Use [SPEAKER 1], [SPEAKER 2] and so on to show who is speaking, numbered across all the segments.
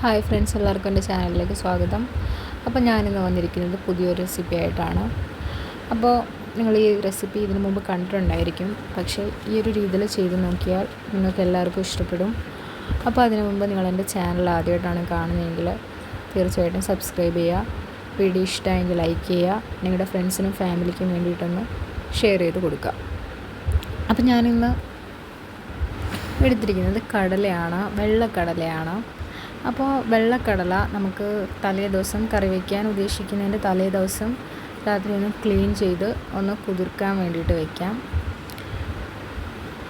[SPEAKER 1] Hi friends, എല്ലാവർക്കും എൻ്റെ ചാനലിലേക്ക് സ്വാഗതം. അപ്പോൾ ഞാനിന്ന് വന്നിരിക്കുന്നത് പുതിയൊരു റെസിപ്പി ആയിട്ടാണ്. അപ്പോൾ നിങ്ങൾ ഈ റെസിപ്പി ഇതിനു മുമ്പ് കണ്ടിട്ടുണ്ടായിരിക്കും, പക്ഷേ ഈ ഒരു രീതിയിൽ ചെയ്ത് നോക്കിയാൽ നിങ്ങൾക്ക് എല്ലാവർക്കും ഇഷ്ടപ്പെടും. അപ്പോൾ അതിനു മുമ്പ് നിങ്ങൾ എൻ്റെ ചാനൽ ആദ്യമായിട്ടാണ് കാണുന്നതെങ്കിൽ തീർച്ചയായിട്ടും സബ്സ്ക്രൈബ് ചെയ്യുക. വീഡിയോ ഇഷ്ടമായെങ്കിൽ ലൈക്ക് ചെയ്യുക. നിങ്ങളുടെ ഫ്രണ്ട്സിനും ഫാമിലിക്കും വേണ്ടിയിട്ടൊന്ന് ഷെയർ ചെയ്ത് കൊടുക്കുക. അപ്പോൾ ഞാനിന്ന് എടുത്തിരിക്കുന്നത് കടലയാണ്, വെള്ളക്കടലയാണ്. അപ്പോൾ വെള്ളക്കടല നമുക്ക് തലേ ദിവസം കറി വയ്ക്കാൻ ഉദ്ദേശിക്കുന്നതിൻ്റെ തലേ ദിവസം രാത്രി ഒന്ന് ക്ലീൻ ചെയ്ത് ഒന്ന് കുതിർക്കാൻ വേണ്ടിയിട്ട് വയ്ക്കാം.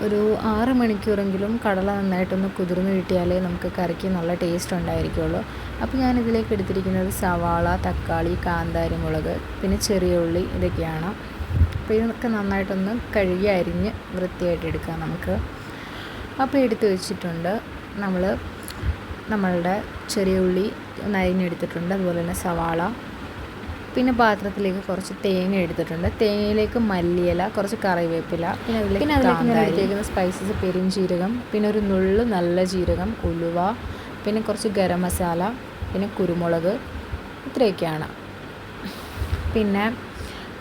[SPEAKER 1] ഒരു 6 മണിക്കൂറെങ്കിലും കടല നന്നായിട്ടൊന്ന് കുതിർന്ന് കിട്ടിയാലേ നമുക്ക് കറിക്ക് നല്ല ടേസ്റ്റ് ഉണ്ടായിരിക്കുള്ളൂ. അപ്പോൾ ഞാനിതിലേക്ക് എടുത്തിരിക്കുന്നത് സവാള, തക്കാളി, കാന്താരി മുളക്, പിന്നെ ചെറിയ ഉള്ളി, ഇതൊക്കെയാണ്. അപ്പോൾ ഇതൊക്കെ നന്നായിട്ടൊന്ന് കഴുകി അരിഞ്ഞ് വൃത്തിയായിട്ട് എടുക്കാം നമുക്ക്. അപ്പോൾ എടുത്ത് വെച്ചിട്ടുണ്ട്. നമ്മളുടെ ചെറിയ ഉള്ളി അരിഞ്ഞെടുത്തിട്ടുണ്ട്, അതുപോലെ തന്നെ സവാള, പിന്നെ പാത്രത്തിലേക്ക് കുറച്ച് തേങ്ങ എടുത്തിട്ടുണ്ട്. തേങ്ങയിലേക്ക് മല്ലിയില, കുറച്ച് കറിവേപ്പില, പിന്നെ അതിലേക്ക് ഞാൻ എടുത്തേക്കുന്ന സ്പൈസസ് പെരുംജീരകം, പിന്നെ ഒരു നുള്ളു നല്ല ജീരകം, ഉലുവ, പിന്നെ കുറച്ച് ഗരം മസാല, പിന്നെ കുരുമുളക്, ഇത്രയൊക്കെയാണ്. പിന്നെ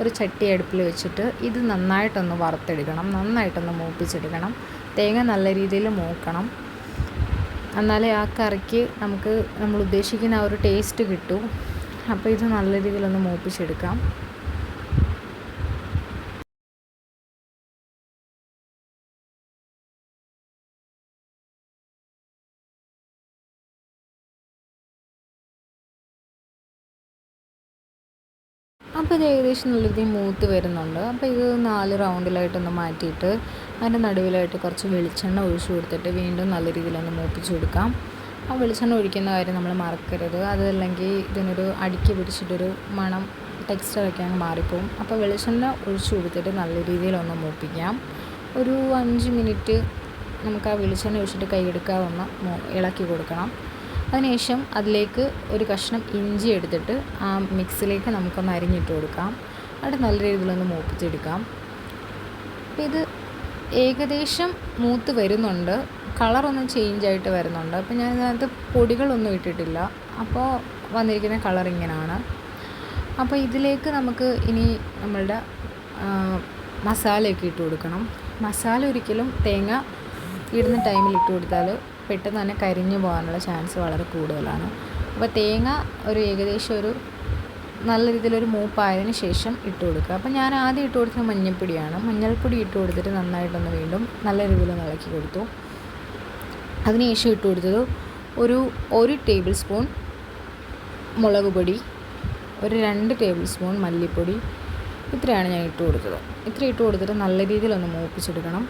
[SPEAKER 1] ഒരു ചട്ടി അടുപ്പിൽ വെച്ചിട്ട് ഇത് നന്നായിട്ടൊന്ന് വറുത്തെടുക്കണം, നന്നായിട്ടൊന്ന് മൂപ്പിച്ചെടുക്കണം. തേങ്ങ നല്ല രീതിയിൽ മൂക്കണം, എന്നാലേ ആ കറിക്ക് നമ്മൾ ഉദ്ദേശിക്കുന്ന ആ ഒരു ടേസ്റ്റ് കിട്ടും. അപ്പോൾ ഇത് നല്ല രീതിയിലൊന്ന് മൂപ്പിച്ചെടുക്കാം. അപ്പോൾ ഇത് ഏകദേശം നല്ല രീതിയിൽ മൂത്ത് വരുന്നുണ്ട്. അപ്പോൾ ഇത് 4 റൗണ്ടിലായിട്ടൊന്ന് മാറ്റിയിട്ട് അതിൻ്റെ നടുവിലായിട്ട് കുറച്ച് വെളിച്ചെണ്ണ ഒഴിച്ചു കൊടുത്തിട്ട് വീണ്ടും നല്ല രീതിയിലൊന്ന് മൂപ്പിച്ച് കൊടുക്കാം. ആ വെളിച്ചെണ്ണ ഒഴിക്കുന്ന കാര്യം നമ്മൾ മറക്കരുത്, അതല്ലെങ്കിൽ ഇതിനൊരു അടുക്കി പിടിച്ചിട്ടൊരു മണം ടെക്സ്റ്ററൊക്കെ അങ്ങ് മാറിപ്പോവും. അപ്പോൾ വെളിച്ചെണ്ണ ഒഴിച്ചു കൊടുത്തിട്ട് നല്ല രീതിയിലൊന്ന് മൂപ്പിക്കാം. ഒരു 5 മിനിറ്റ് നമുക്ക് ആ വെളിച്ചെണ്ണ ഒഴിച്ചിട്ട് കൈയെടുക്കാവുന്ന ഇളക്കി കൊടുക്കണം. അതിനുശേഷം അതിലേക്ക് ഒരു കഷ്ണം ഇഞ്ചി എടുത്തിട്ട് ആ മിക്സിലേക്ക് നമുക്കൊന്ന് അരിഞ്ഞിട്ട് കൊടുക്കാം. അവിടെ നല്ല രീതിയിലൊന്ന് മൂപ്പിച്ചെടുക്കാം. അപ്പോൾ ഇത് ഏകദേശം മൂത്ത് വരുന്നുണ്ട്, കളറൊന്നും ചേഞ്ചായിട്ട് വരുന്നുണ്ട്. അപ്പോൾ ഞാൻ ഇതിനകത്ത് പൊടികളൊന്നും ഇട്ടിട്ടില്ല, അപ്പോൾ വന്നിരിക്കുന്ന കളർ ഇങ്ങനെയാണ്. അപ്പോൾ ഇതിലേക്ക് നമുക്ക് ഇനി നമ്മളുടെ മസാലയൊക്കെ ഇട്ട് കൊടുക്കണം. മസാല ഒരിക്കലും തേങ്ങ ഇടുന്ന ടൈമിൽ ഇട്ട് കൊടുത്താൽ പെട്ടെന്ന് തന്നെ കരിഞ്ഞു പോകാനുള്ള ചാൻസ് വളരെ കൂടുതലാണ്. അപ്പോൾ തേങ്ങ ഏകദേശം ഒരു നല്ല രീതിയിലൊരു മൂപ്പായതിന് ശേഷം ഇട്ട് കൊടുക്കുക. അപ്പോൾ ഞാൻ ആദ്യം ഇട്ട് കൊടുത്തത് മഞ്ഞൾപ്പൊടിയാണ്. മഞ്ഞൾപ്പൊടി ഇട്ട് കൊടുത്തിട്ട് നന്നായിട്ടൊന്ന് വീണ്ടും നല്ല രീതിയിൽ ഇളക്കി കൊടുത്തു. അതിനുശേഷം ഇട്ട് കൊടുത്തത് ഒരു ടേബിൾ സ്പൂൺ മുളക് പൊടി, ഒരു 2 ടേബിൾ സ്പൂൺ മല്ലിപ്പൊടി, ഇത്രയാണ് ഞാൻ ഇട്ട് കൊടുത്തത്. ഇത്ര ഇട്ട് കൊടുത്തിട്ട് നല്ല രീതിയിലൊന്ന് മൂപ്പിച്ചെടുക്കണം.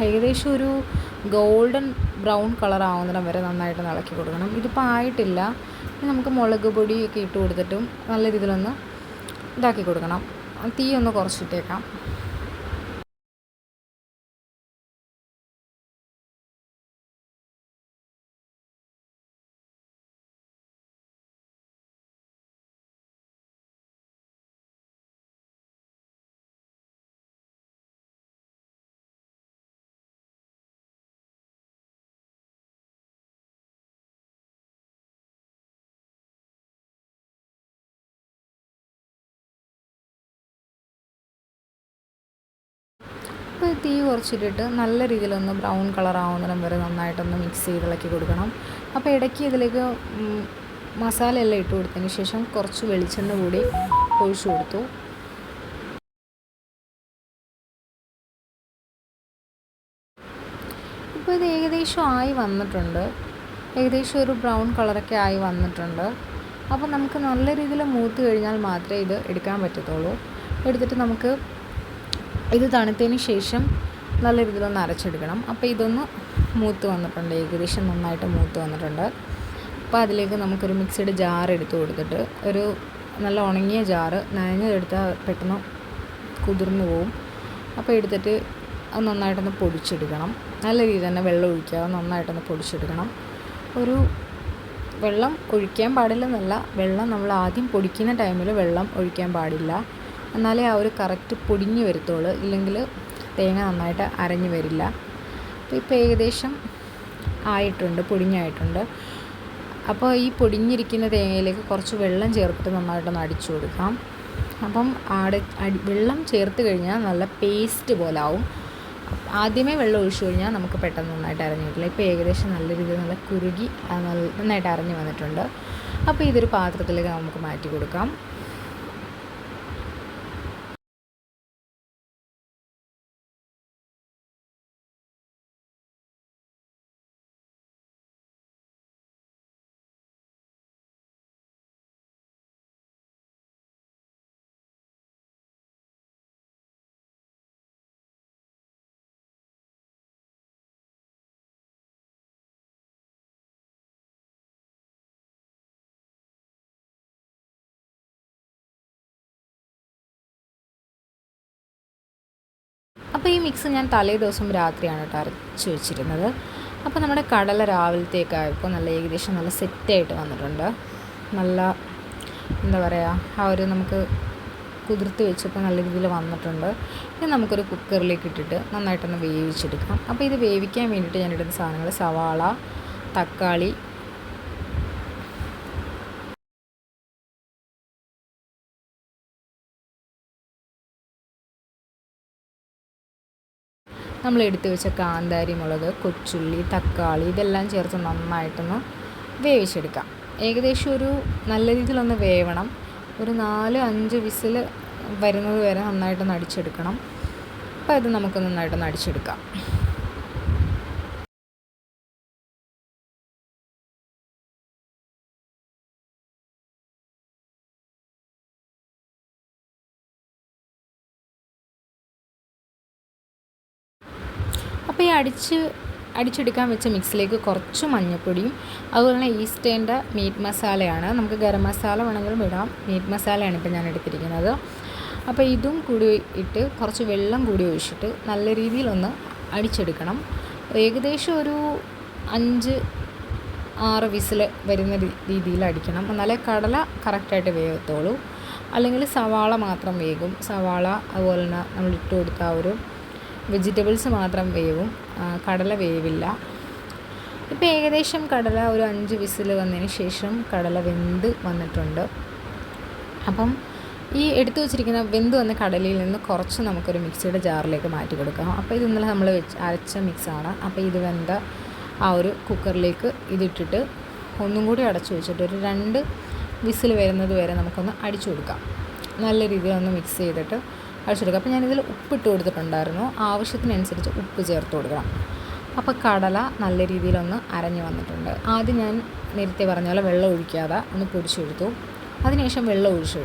[SPEAKER 1] ഏകദേശം ഒരു ഗോൾഡൻ ബ്രൗൺ കളർ ആവുന്നിടം വരെ നന്നായിട്ട് ഇളക്കി കൊടുക്കണം. ഇതിപ്പോൾ ആയിട്ടില്ല, നമുക്ക് മുളക് പൊടിയൊക്കെ ഇട്ട് കൊടുത്തിട്ടും നല്ല രീതിയിലൊന്ന് ഇതാക്കി കൊടുക്കണം. തീ ഒന്ന് കുറച്ചിട്ടേക്കാം. അപ്പോൾ തീ കുറച്ചിട്ടിട്ട് നല്ല രീതിയിലൊന്ന് ബ്രൗൺ കളർ ആവുന്നിടം വരെ നന്നായിട്ടൊന്ന് മിക്സ് ചെയ്ത് ഇളക്കി കൊടുക്കണം. അപ്പോൾ ഇടയ്ക്ക് ഇതിലേക്ക് മസാലയെല്ലാം ഇട്ട് കൊടുത്തതിന് ശേഷം കുറച്ച് വെളിച്ചെണ്ണ കൂടി ഒഴിച്ചു കൊടുത്തു. ഇപ്പോൾ ഇത് ഏകദേശം ആയി വന്നിട്ടുണ്ട്, ഏകദേശം ഒരു ബ്രൗൺ കളറൊക്കെ ആയി വന്നിട്ടുണ്ട്. അപ്പോൾ നമുക്ക് നല്ല രീതിയിൽ മൂത്ത് കഴിഞ്ഞാൽ മാത്രമേ ഇത് എടുക്കാൻ പറ്റത്തുള്ളൂ. എടുത്തിട്ട് നമുക്ക് ഇത് തണുത്തതിന് ശേഷം നല്ല രീതിയിലൊന്ന് അരച്ചെടുക്കണം. അപ്പോൾ ഇതൊന്ന് മൂത്ത് വന്നിട്ടുണ്ട്, ഏകദേശം നന്നായിട്ട് മൂത്ത് വന്നിട്ടുണ്ട്. അപ്പോൾ അതിലേക്ക് നമുക്കൊരു മിക്സിയുടെ ജാർ എടുത്ത് കൊടുത്തിട്ട്, ഒരു നല്ല ഉണങ്ങിയ ജാറ്, നനഞ്ഞതെടുത്താൽ പെട്ടെന്ന് കുതിർന്നു പോവും. അപ്പോൾ എടുത്തിട്ട് അത് നന്നായിട്ടൊന്ന് പൊടിച്ചെടുക്കണം. നല്ല രീതിയിൽ തന്നെ വെള്ളം ഒഴിക്കാതെ നന്നായിട്ടൊന്ന് പൊടിച്ചെടുക്കണം. വെള്ളം ഒഴിക്കാൻ പാടില്ലെന്നല്ല, വെള്ളം നമ്മൾ ആദ്യം പൊടിക്കുന്ന ടൈമിൽ വെള്ളം ഒഴിക്കാൻ പാടില്ല, എന്നാലേ ആ ഒരു കറക്റ്റ് പൊടിഞ്ഞ് വരത്തുള്ളൂ, ഇല്ലെങ്കിൽ തേങ്ങ നന്നായിട്ട് അരഞ്ഞു വരില്ല. അപ്പോൾ ഇപ്പോൾ ഏകദേശം ആയിട്ടുണ്ട്, പൊടിഞ്ഞായിട്ടുണ്ട്. അപ്പോൾ ഈ പൊടിഞ്ഞിരിക്കുന്ന തേങ്ങയിലേക്ക് കുറച്ച് വെള്ളം ചേർത്തിട്ട് നന്നായിട്ടൊന്ന് അടിച്ചു കൊടുക്കാം. അപ്പം വെള്ളം ചേർത്ത് കഴിഞ്ഞാൽ നല്ല പേസ്റ്റ് പോലെ ആവും. ആദ്യമേ വെള്ളം ഒഴിച്ചു കഴിഞ്ഞാൽ നമുക്ക് പെട്ടെന്ന് നന്നായിട്ട് അരഞ്ഞു കിട്ടില്ല. ഇപ്പോൾ ഏകദേശം നല്ല രീതിയിൽ നല്ല കുറുകി നന്നായിട്ട് അരഞ്ഞു വന്നിട്ടുണ്ട്. അപ്പോൾ ഇതൊരു പാത്രത്തിലേക്ക് നമുക്ക് മാറ്റി കൊടുക്കാം. അപ്പോൾ ഈ മിക്സ് ഞാൻ തലേ ദിവസം രാത്രിയാണ് കേട്ടോ അരച്ച് വെച്ചിരുന്നത്. അപ്പോൾ നമ്മുടെ കടല രാവിലത്തേക്കായപ്പോൾ നല്ല ഏകദേശം നല്ല സെറ്റായിട്ട് വന്നിട്ടുണ്ട്. നല്ല എന്താ പറയുക, ആ ഒരു നമുക്ക് കുതിർത്ത് വെച്ചപ്പോൾ നല്ല രീതിയിൽ വന്നിട്ടുണ്ട്. ഇത് നമുക്കൊരു കുക്കറിലേക്ക് ഇട്ടിട്ട് നന്നായിട്ടൊന്ന് വേവിച്ചെടുക്കാം. അപ്പോൾ ഇത് വേവിക്കാൻ വേണ്ടിയിട്ട് ഞാൻ ഇടുന്ന സാധനങ്ങൾ സവാള, തക്കാളി, നമ്മൾ എടുത്തു വെച്ച കാന്താരി മുളക്, കൊച്ചുള്ളി, തക്കാളി ഇതെല്ലാം ചേർത്ത് നന്നായിട്ടൊന്ന് വേവിച്ചെടുക്കാം. ഏകദേശം ഒരു നല്ല രീതിയിലൊന്ന് വേവണം. ഒരു 4-5 വിസിൽ വരുന്നത് വരെ നന്നായിട്ടൊന്ന് അടിച്ചെടുക്കണം. അപ്പോൾ ഇത് നമുക്ക് നന്നായിട്ടൊന്ന് അടിച്ചെടുക്കാം. അപ്പോൾ ഈ അടിച്ചെടുക്കാൻ വെച്ച മിക്സിലേക്ക് കുറച്ച് മഞ്ഞൾപ്പൊടിയും അതുപോലെ തന്നെ ഈസ്റ്റേൻ്റെ മീറ്റ് മസാലയാണ്. നമുക്ക് ഗരം മസാല വേണമെങ്കിലും ഇടാം. മീറ്റ് മസാലയാണ് ഇപ്പോൾ ഞാൻ എടുത്തിരിക്കുന്നത്. അപ്പോൾ ഇതും കൂടി ഇട്ട് കുറച്ച് വെള്ളം കൂടി ഒഴിച്ചിട്ട് നല്ല രീതിയിലൊന്ന് അടിച്ചെടുക്കണം. ഏകദേശം ഒരു 5-6 വിസിൽ വരുന്ന രീതിയിൽ അടിക്കണം. എന്നാലേ കടല കറക്റ്റായിട്ട് വേവത്തുള്ളൂ. അല്ലെങ്കിൽ സവാള മാത്രം വേകും. സവാള അതുപോലെ തന്നെ നമ്മൾ ഇട്ട് കൊടുത്ത ആ ഒരു വെജിറ്റബിൾസ് മാത്രം വേവും, കടല വേവില്ല. ഇപ്പോൾ ഏകദേശം കടല ഒരു 5 വിസിൽ വന്നതിന് ശേഷം കടല വെന്ത് വന്നിട്ടുണ്ട്. അപ്പം ഈ എടുത്തു വെച്ചിരിക്കുന്ന വെന്ത് വന്ന കടലയിൽ നിന്ന് കുറച്ച് നമുക്കൊരു മിക്സിയുടെ ജാറിലേക്ക് മാറ്റി കൊടുക്കാം. അപ്പോൾ ഇത് ഇന്നലെ നമ്മൾ അരച്ച മിക്സാണ്. അപ്പോൾ ഇത് വെന്ത ആ ഒരു കുക്കറിലേക്ക് ഇതിട്ടിട്ട് ഒന്നും കൂടി അടച്ചു വെച്ചിട്ട് ഒരു 2 വിസിൽ വരുന്നത് വരെ നമുക്കൊന്ന് അടിച്ചു കൊടുക്കാം. നല്ല രീതിയിൽ ഒന്ന് മിക്സ് ചെയ്തിട്ട് അടിച്ചെടുക്കുക. അപ്പോൾ ഞാനിതിൽ ഉപ്പിട്ട് കൊടുത്തിട്ടുണ്ടായിരുന്നു. ആവശ്യത്തിനനുസരിച്ച് ഉപ്പ് ചേർത്ത് കൊടുക്കണം. അപ്പോൾ കടല നല്ല രീതിയിലൊന്ന് അരഞ്ഞു വന്നിട്ടുണ്ട്. ആദ്യം ഞാൻ നേരത്തെ പറഞ്ഞ പോലെ വെള്ളം ഒഴിക്കാതെ ഒന്ന് പൊടിച്ചെടുത്തു. അതിനുശേഷം വെള്ളം ഒഴിച്ച്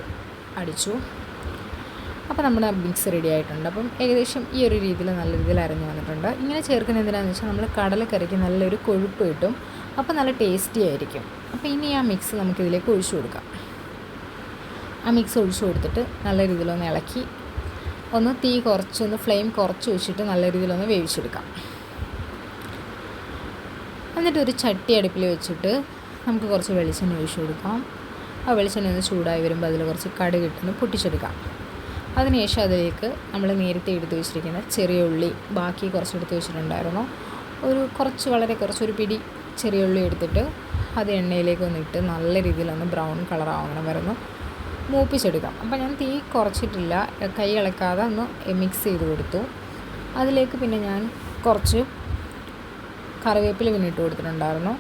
[SPEAKER 1] അടിച്ചു. അപ്പോൾ നമ്മുടെ മിക്സ് റെഡി ആയിട്ടുണ്ട്. അപ്പം ഏകദേശം ഈ ഒരു രീതിയിൽ നല്ല രീതിയിൽ അരഞ്ഞു വന്നിട്ടുണ്ട്. ഇങ്ങനെ ചേർക്കുന്നത് എന്തിനാണെന്ന് വെച്ചാൽ നമ്മൾ കടലക്കറിക്ക് നല്ലൊരു കൊഴുപ്പ് കിട്ടും. അപ്പോൾ നല്ല ടേസ്റ്റി ആയിരിക്കും. അപ്പോൾ ഇനി ആ മിക്സ് നമുക്കിതിലേക്ക് ഒഴിച്ചു കൊടുക്കാം. ആ മിക്സ് ഒഴിച്ചു കൊടുത്തിട്ട് നല്ല രീതിയിലൊന്ന് ഇളക്കി ഒന്ന് ഫ്ലെയിം കുറച്ച് വെച്ചിട്ട് നല്ല രീതിയിലൊന്ന് വേവിച്ചെടുക്കാം. എന്നിട്ട് ഒരു ചട്ടി അടുപ്പിൽ വെച്ചിട്ട് നമുക്ക് കുറച്ച് വെളിച്ചെണ്ണ ഒഴിച്ചു കൊടുക്കാം. ആ വെളിച്ചെണ്ണ ഒന്ന് ചൂടായി വരുമ്പോൾ അതിൽ കുറച്ച് കടുക് ഇട്ടൊന്ന് പൊട്ടിച്ചെടുക്കാം. അതിനുശേഷം അതിലേക്ക് നമ്മൾ നേരത്തെ എടുത്ത് വെച്ചിരിക്കുന്ന ചെറിയ ഉള്ളി, ബാക്കി കുറച്ച് എടുത്ത് വെച്ചിട്ടുണ്ടായിരുന്നു, വളരെ കുറച്ചൊരു പിടി ചെറിയ ഉള്ളി എടുത്തിട്ട് അത് എണ്ണയിലേക്ക് ഒന്നിട്ട് നല്ല രീതിയിലൊന്ന് ബ്രൗൺ കളറാവണം വരുന്നു മൂപ്പിച്ചെടുക്കാം. അപ്പോൾ ഞാൻ തീ കുറച്ചിട്ടില്ല, കൈ ഇളക്കാതെ ഒന്ന് മിക്സ് ചെയ്ത് കൊടുത്തു. അതിലേക്ക് പിന്നെ ഞാൻ കുറച്ച് കറിവേപ്പില പിന്നെ ഇട്ട് കൊടുത്തിട്ടുണ്ടായിരുന്നു.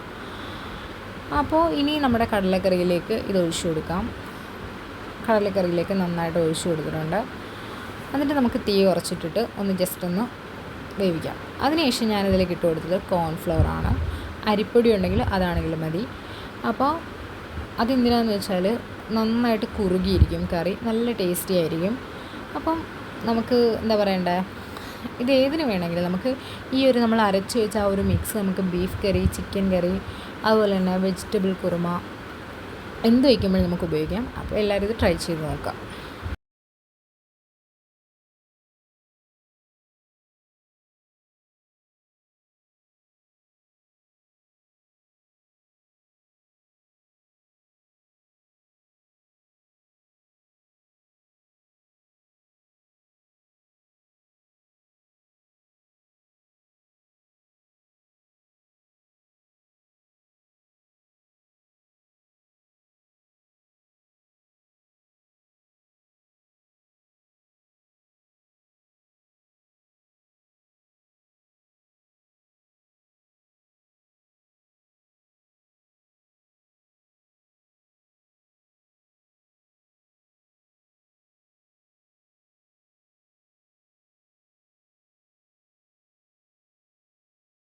[SPEAKER 1] അപ്പോൾ ഇനി നമ്മുടെ കടലക്കറിയിലേക്ക് ഇത് ഒഴിച്ചു കൊടുക്കാം. കടലക്കറിയിലേക്ക് നന്നായിട്ട് ഒഴിച്ചു കൊടുത്തിട്ടുണ്ട്. എന്നിട്ട് നമുക്ക് തീ കുറച്ചിട്ടിട്ട് ഒന്ന് ജസ്റ്റ് ഒന്ന് വേവിക്കാം. അതിനുശേഷം ഞാനിതിലേക്ക് ഇട്ട് കൊടുത്തത് കോൺഫ്ലവറാണ്. അരിപ്പൊടി ഉണ്ടെങ്കിൽ അതാണെങ്കിലും മതി. അപ്പോൾ അതെന്തിനാണെന്ന് വെച്ചാൽ നന്നായിട്ട് കുറുകിയിരിക്കും കറി, നല്ല ടേസ്റ്റി ആയിരിക്കും. അപ്പം നമുക്ക് എന്താ പറയണ്ടേ, ഇത് ഏതിന് വേണമെങ്കിലും നമുക്ക് ഈ ഒരു നമ്മൾ അരച്ച് വെച്ച ആ ഒരു മിക്സ് നമുക്ക് ബീഫ് കറി, ചിക്കൻ കറി, അതുപോലെ തന്നെ വെജിറ്റബിൾ കുറുമ എന്ത് വയ്ക്കുമ്പോഴും നമുക്ക് ഉപയോഗിക്കാം. അപ്പോൾ എല്ലാവരും ഇത് ട്രൈ ചെയ്ത് നോക്കാം.